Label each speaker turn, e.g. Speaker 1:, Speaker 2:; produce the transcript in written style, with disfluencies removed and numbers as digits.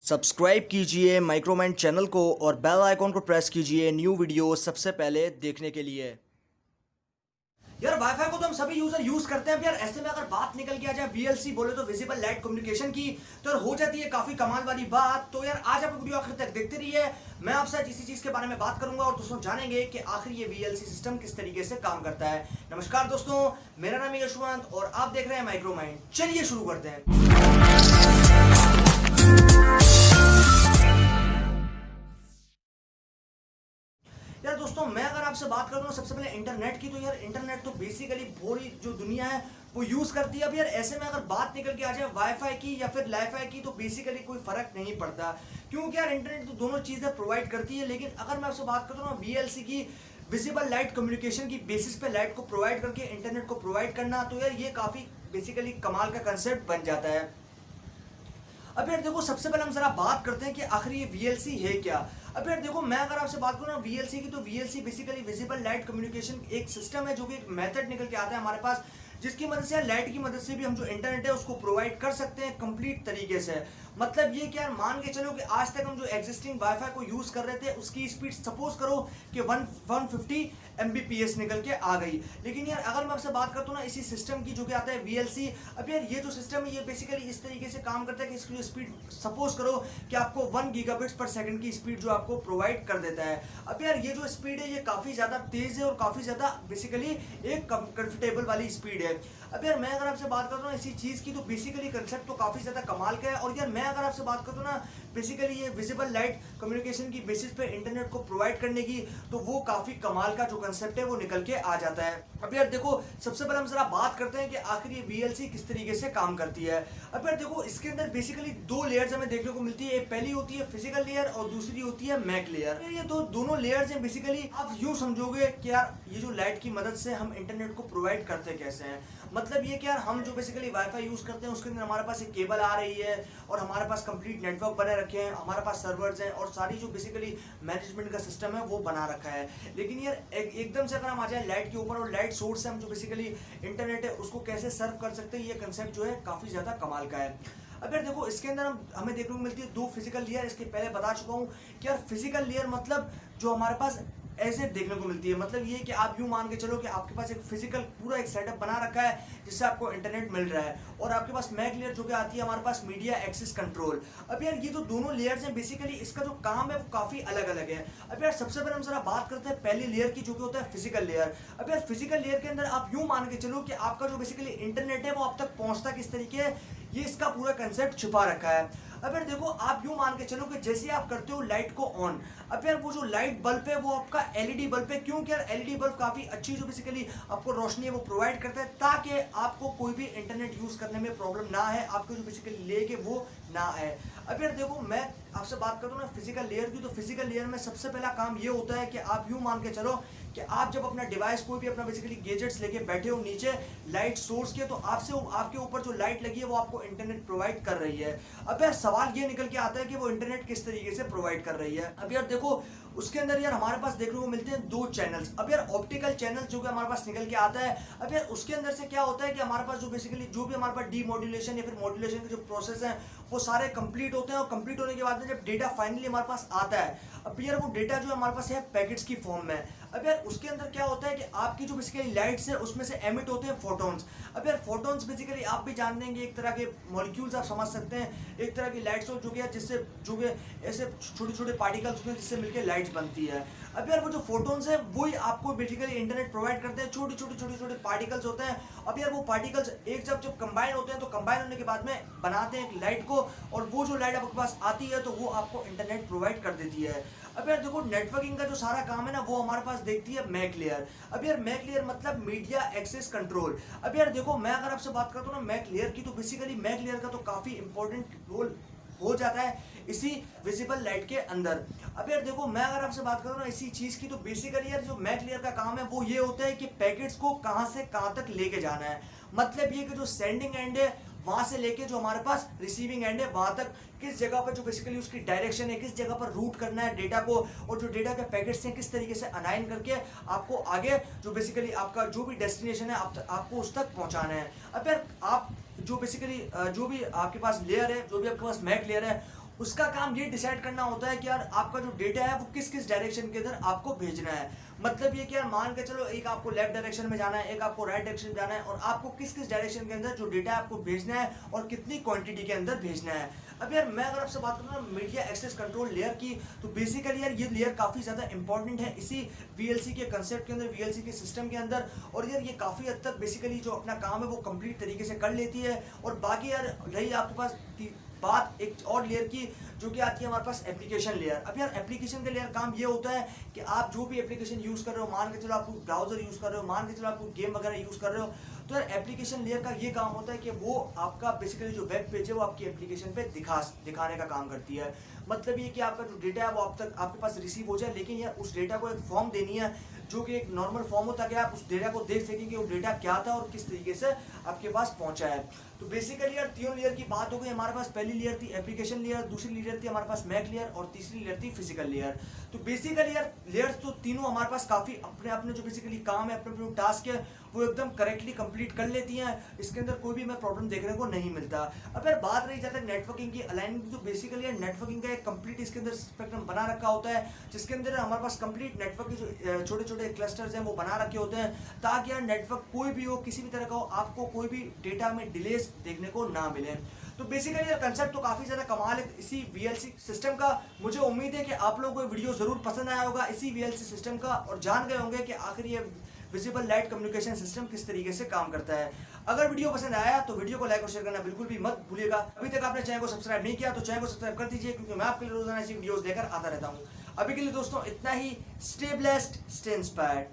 Speaker 1: Subscribe कीजिए माइक्रोमैन channel को और बेल आइकॉन को प्रेस कीजिए न्यू वीडियो सबसे पहले देखने के लिए। यार वाईफाई को तो हम सभी यूजर यूज करते हैं। यार ऐसे में अगर बात निकल के आ जाए वीएलसी बोले तो विजिबल लाइट कम्युनिकेशन की, तो यार हो जाती है काफी कमाल वाली बात। तो यार आज आप वीडियो आखिर तक देखते रहिए। मैं आपसे आज इसी चीज के बारे में बात करूंगा और दोस्तों जानेंगे कि आखिर ये वीएलसी सिस्टम किस तरीके से काम करता है। नमस्कार दोस्तों, मेरा नाम है यशवंत और आप देख रहे हैं माइक्रोमाइंड। चलिए शुरू करते हैं। यार दोस्तों मैं अगर आपसे बात करूं सबसे पहले इंटरनेट की, तो यार इंटरनेट तो बेसिकली पूरी जो दुनिया है वो यूज करती है। अब यार ऐसे में अगर बात निकल के आ जाए वाईफाई की या फिर लाईफाई की, तो बेसिकली कोई फर्क नहीं पड़ता, क्योंकि यार इंटरनेट तो दोनों चीजें प्रोवाइड करती है। लेकिन अगर मैं आपसे बात करूँ ना वीएलसी की, विजिबल लाइट कम्युनिकेशन की बेसिस पे लाइट को प्रोवाइड करके इंटरनेट को प्रोवाइड करना, तो यार ये काफी बेसिकली कमाल का कंसेप्ट बन जाता है। अब यार देखो सबसे पहले हम जरा बात करते हैं कि आखिर ये वीएलसी है क्या। अब यार देखो मैं अगर आपसे बात करूं ना वीएलसी की, तो VLC basically visible light communication एक सिस्टम है, जो कि एक मेथड निकल के आता है हमारे पास, जिसकी मदद से लाइट की मदद से भी हम जो इंटरनेट है उसको प्रोवाइड कर सकते हैं कंप्लीट तरीके से। मतलब ये क्या, मान के चलो कि आज तक हम जो एग्जिस्टिंग वाईफाई को यूज कर रहे थे उसकी स्पीड सपोज करो कि 150 Mbps निकल के आ गई। लेकिन यार अगर मैं आपसे बात करता हूँ ना इसी सिस्टम की, जो कि आता है वीएलसी, अब यार ये जो सिस्टम है ये बेसिकली इस तरीके से काम करता है कि इसकी जो स्पीड सपोज करो कि आपको 1 गीगाबिट्स पर सेकंड की स्पीड जो आपको प्रोवाइड कर देता है। अब यार ये जो स्पीड है ये काफी ज्यादा तेज है और काफी ज्यादा बेसिकली एक कंफर्टेबल वाली स्पीड है। अब यार मैं अगर आपसे बात करता हूँ इसी चीज की, तो बेसिकली कंसेप्ट तो काफी ज्यादा कमाल का है। और यार मैं अगर आपसे बात करता हूँ ना बेसिकली ये विजिबल लाइट कम्युनिकेशन की बेसिस पे इंटरनेट को प्रोवाइड करने की, तो वो काफी कमाल का जो कंसेप्ट है वो निकल के आ जाता है। अब यार देखो सबसे पहले हम जरा बात करते हैं कि आखिर ये वीएलसी किस तरीके से काम करती है। अब यार देखो इसके अंदर बेसिकली दो लेयर्स हमें देखने को मिलती है। एक पहली होती है फिजिकल लेयर और दूसरी होती है मैक लेयर। ये दोनों लेयर्स हैं। बेसिकली आप यूं समझोगे कि यार ये जो लाइट की मदद से हम इंटरनेट को प्रोवाइड करते कैसे हैं। मतलब ये कि यार हम जो बेसिकली वाईफाई यूज करते हैं उसके अंदर हमारे पास एक केबल आ रही है और हमारे पास कंप्लीट नेटवर्क बने रखे हैं, हमारे पास सर्वर्स हैं और सारी जो बेसिकली मैनेजमेंट का सिस्टम है वो बना रखा है। लेकिन यार एकदम से अगर हम आ जाए लाइट के ऊपर और लाइट सोर्स से हम जो बेसिकली इंटरनेट है उसको कैसे सर्व कर सकते हैं, ये कंसेप्ट जो है काफी ज्यादा कमाल का है। अब यार देखो इसके अंदर हमें देखने को मिलती है दो फिजिकल लेयर। इसके पहले बता चुका हूँ कि यार फिजिकल लेयर मतलब जो हमारे पास ऐसे देखने को मिलती है। मतलब ये कि आप यूं मान के चलो कि आपके पास एक फिजिकल पूरा एक सेटअप बना रखा है जिससे आपको इंटरनेट मिल रहा है, और आपके पास मैक लेयर जो कि आती है हमारे पास मीडिया एक्सेस कंट्रोल। अब यार ये जो दोनों लेयर्स हैं बेसिकली इसका जो काम है वो काफी अलग अलग है। अब यार सबसे पहले हम जरा बात करते हैं पहली लेयर की, जो कि होता है फिजिकल लेयर। अब यार फिजिकल लेयर के अंदर आप यूं मान के चलो कि आपका जो बेसिकली इंटरनेट है वो आप तक पहुंचता किस तरीके है, ये इसका पूरा कंसेप्ट छुपा रखा है। अब यार देखो आप यूं मान के चलो कि जैसे आप करते हो लाइट को ऑन, अब यार वो जो लाइट बल्ब है वो आपका एलईडी बल्ब है। क्योंकि यार एलईडी बल्ब काफी अच्छी जो बेसिकली आपको रोशनी है वो प्रोवाइड करता है, ताकि आपको कोई भी इंटरनेट यूज करने में प्रॉब्लम ना है, आपको जो बेसिकली लेके वो ना आए। अब यार देखो मैं आपसे बात करूँ ना फिजिकल लेयर की, तो फिजिकल लेयर में सबसे पहला काम ये होता है कि आप यूं मान के चलो कि आप जब अपना डिवाइस कोई भी अपना बेसिकली गैजेट्स लेके बैठे हो नीचे लाइट सोर्स के, तो आपके ऊपर जो लाइट लगी है वो आपको इंटरनेट प्रोवाइड कर रही है। अब यार सवाल ये निकल के आता है कि वो इंटरनेट किस तरीके से प्रोवाइड कर रही है। अब यार देखो उसके अंदर यार हमारे पास देखने को मिलते हैं दो चैनल्स। अब यार ऑप्टिकल चैनल जो कि हमारे पास निकल के आता है, अब यार उसके अंदर से क्या होता है कि हमारे पास जो बेसिकली जो भी हमारे पास डीमॉड्यूलेशन या फिर मॉड्यूलेशन के जो प्रोसेस हैं वो सारे कंप्लीट होते हैं, और कंप्लीट होने के बाद में जब डेटा फाइनली हमारे पास आता है, अब यार वो डेटा जो हमारे पास है पैकेट्स की फॉर्म में। अब यार उसके अंदर क्या होता है कि आपकी जो बेसिकली लाइट्स है उसमें से एमिट होते हैं फोटॉन्स। अब यार फोटॉन्स बेसिकली आप भी जानते हैं एक तरह के मॉलिक्यूल्स आप समझ सकते हैं, एक तरह की लाइट्स जो कि जिससे जो कि ऐसे छोटे छोटे पार्टिकल्स होते हैं जिससे मिलकर लाइट्स बनती है। अब यार वो जो फोटॉन्स है वही आपको बेसिकली इंटरनेट प्रोवाइड करते हैं। छोटे छोटे पार्टिकल्स होते हैं। अब यार वो पार्टिकल्स एक जब कंबाइन होते हैं तो कंबाइन होने के बाद में बनाते हैं एक लाइट को, और वो जो लाइट आपके पास आती है तो वो आपको इंटरनेट प्रोवाइड कर देती है। अब यार देखो नेटवर्किंग का जो सारा काम है ना वो हमारे पास देखती है मैक लेयर। अब यार मैक लेयर मतलब मीडिया एक्सेस कंट्रोल। अब यार देखो मैं अगर आपसे बात करता हूँ ना मैक लेयर की, तो बेसिकली मैक लेयर का तो काफी इंपॉर्टेंट रोल हो जाता है इसी विजिबल लाइट के अंदर। अब यार देखो मैं अगर आपसे बात करूँ ना इसी चीज की, तो बेसिकली यार जो मैक लेयर का काम है वो ये होता है कि पैकेट्स को कहां से कहां तक लेके जाना है। मतलब ये कि जो सेंडिंग एंड है वहां से लेके जो हमारे पास रिसीविंग एंड है वहां तक किस जगह पर जो बेसिकली उसकी डायरेक्शन है, किस जगह पर रूट करना है डेटा को, और जो डेटा के पैकेट्स हैं किस तरीके से अनाइन करके आपको आगे जो बेसिकली आपका जो भी डेस्टिनेशन है आपको उस तक पहुंचाना है। अब यार आप जो बेसिकली जो भी आपके पास लेयर है, जो भी आपके पास मैक लेयर है, उसका काम ये डिसाइड करना होता है कि यार आपका जो डेटा है वो किस किस डायरेक्शन के अंदर आपको भेजना है। मतलब ये कि यार मान के चलो एक आपको लेफ्ट डायरेक्शन में जाना है, एक आपको राइट डायरेक्शन में जाना है, और आपको किस किस डायरेक्शन के अंदर जो डेटा है आपको भेजना है और कितनी क्वांटिटी के अंदर भेजना है। अब यार मैं अगर आपसे बात करूँ ना मीडिया एक्सेस कंट्रोल लेयर की, तो बेसिकली यार ये लेयर काफ़ी ज़्यादा इंपॉर्टेंट है इसी वीएलसी के कंसेप्ट के अंदर, वीएलसी के सिस्टम के अंदर। और यार ये काफ़ी हद तक बेसिकली जो अपना काम है वो कंप्लीट तरीके से कर लेती है। और बाकी यार रही आपके पास बात एक और लेयर की जो कि आती है हमारे पास एप्लीकेशन लेयर। अब यार एप्लीकेशन का लेयर काम ये होता है कि आप जो भी एप्लीकेशन यूज़ कर रहे हो, मान के चलो आप ब्राउजर यूज़ कर रहे हो, मान के चलो आप गेम वगैरह यूज़ कर रहे हो, तो यार एप्लीकेशन लेयर का ये काम होता है कि वो आपका बेसिकली जो वेब पेज है वो आपकी एप्लीकेशन पे दिखाने का काम करती है। मतलब ये कि आपका जो डेटा है वो आप तक आपके पास रिसीव हो जाए, लेकिन यार उस डेटा को एक फॉर्म देनी है जो कि एक नॉर्मल फॉर्म होता है कि आप उस डेटा को देख सकें कि वो डेटा क्या था और किस तरीके से आपके पास पहुंचा है। तो बेसिकली यार तीनों लेयर की बात हो गई हमारे पास। पहली लेयर थी एप्लीकेशन लेयर, दूसरी लेयर थी हमारे पास मैक लेयर, और तीसरी लेयर थी फिजिकल लेयर। तो बेसिकली यार लेयर्स तो तीनों हमारे पास काफ़ी अपने अपने जो बेसिकली काम है, अपने अपने टास्क है वो एकदम करेक्टली कंप्लीट कर लेती हैं। इसके अंदर कोई भी हमें प्रॉब्लम देखने को नहीं मिलता। अब यार बात रही जाता है नेटवर्किंग की, अलाइनमेंट की, तो बेसिकली यार नेटवर्किंग का एक कंप्लीट इसके अंदर स्पेक्ट्रम बना रखा होता है, जिसके अंदर हमारे पास कंप्लीट नेटवर्क के जो छोटे छोटे क्लस्टर्स हैं वो बना रखे होते हैं, ताकि यार नेटवर्क कोई भी हो, किसी भी तरह का हो, आपको कोई भी डेटा में डिलेस देखने को ना मिले। तो बेसिकली यार कंसेप्ट तो काफ़ी ज़्यादा कमाल है इसी वीएलसी सिस्टम का। मुझे उम्मीद है कि आप लोगों को वीडियो ज़रूर पसंद आया होगा इसी वीएलसी सिस्टम का, और जान गए होंगे कि आखिर ये विजिबल लाइट कम्युनिकेशन सिस्टम किस तरीके से काम करता है। अगर वीडियो पसंद आया तो वीडियो को लाइक और शेयर करना बिल्कुल भी मत भूलिएगा। अभी तक आपने चैनल को सब्सक्राइब नहीं किया तो चैनल को सब्सक्राइब कर दीजिए, क्योंकि मैं आपके लिए रोजाना ऐसी वीडियोस लेकर आता रहता हूँ। अभी के लिए दोस्तों इतना ही। Stay blessed, stay inspired.